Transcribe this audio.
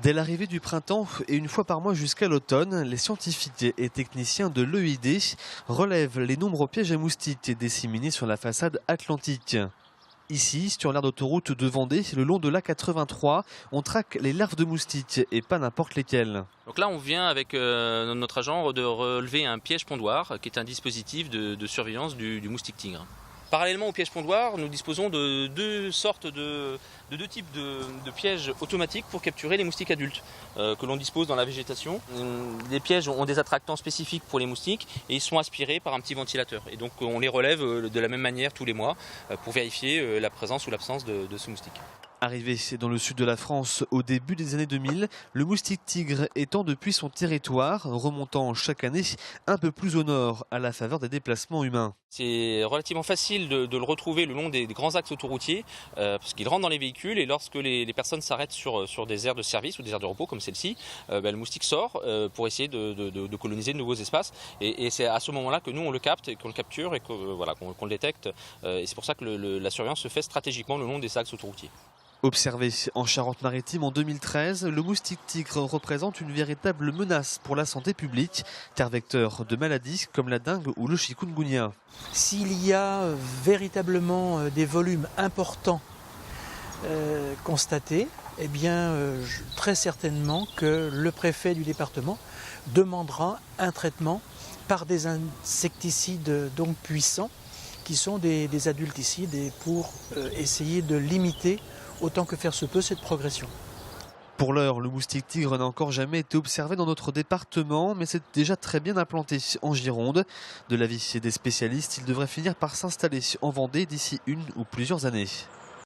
Dès l'arrivée du printemps et une fois par mois jusqu'à l'automne, les scientifiques et techniciens de l'EID relèvent les nombreux pièges à moustiques disséminés sur la façade atlantique. Ici, sur l'aire d'autoroute de Vendée, le long de l'A83, on traque les larves de moustiques et pas n'importe lesquelles. Donc là, on vient avec notre agent de relever un piège pondoir, qui est un dispositif de surveillance du moustique tigre. Parallèlement au piège pondoir, nous disposons de deux types de pièges automatiques pour capturer les moustiques adultes que l'on dispose dans la végétation. Les pièges ont des attractants spécifiques pour les moustiques et ils sont aspirés par un petit ventilateur. Et donc on les relève de la même manière tous les mois pour vérifier la présence ou l'absence de ce moustique. Arrivé dans le sud de la France au début des années 2000, le moustique tigre étend depuis son territoire, remontant chaque année un peu plus au nord à la faveur des déplacements humains. C'est relativement facile de le retrouver le long des grands axes autoroutiers parce qu'il rentre dans les véhicules et lorsque les personnes s'arrêtent sur des aires de service ou des aires de repos comme celle-ci, le moustique sort pour essayer de coloniser de nouveaux espaces et c'est à ce moment-là que nous on le capte et qu'on le capture et qu'on le détecte et c'est pour ça que la surveillance se fait stratégiquement le long des axes autoroutiers. Observé en Charente-Maritime en 2013, le moustique tigre représente une véritable menace pour la santé publique, car vecteur de maladies comme la dengue ou le chikungunya. S'il y a véritablement des volumes importants constatés, eh bien, très certainement que le préfet du département demandera un traitement par des insecticides donc puissants, qui sont des adulticides, et pour essayer de limiter autant que faire se peut cette progression. Pour l'heure, le moustique tigre n'a encore jamais été observé dans notre département, mais c'est déjà très bien implanté en Gironde. De l'avis des spécialistes, il devrait finir par s'installer en Vendée d'ici une ou plusieurs années.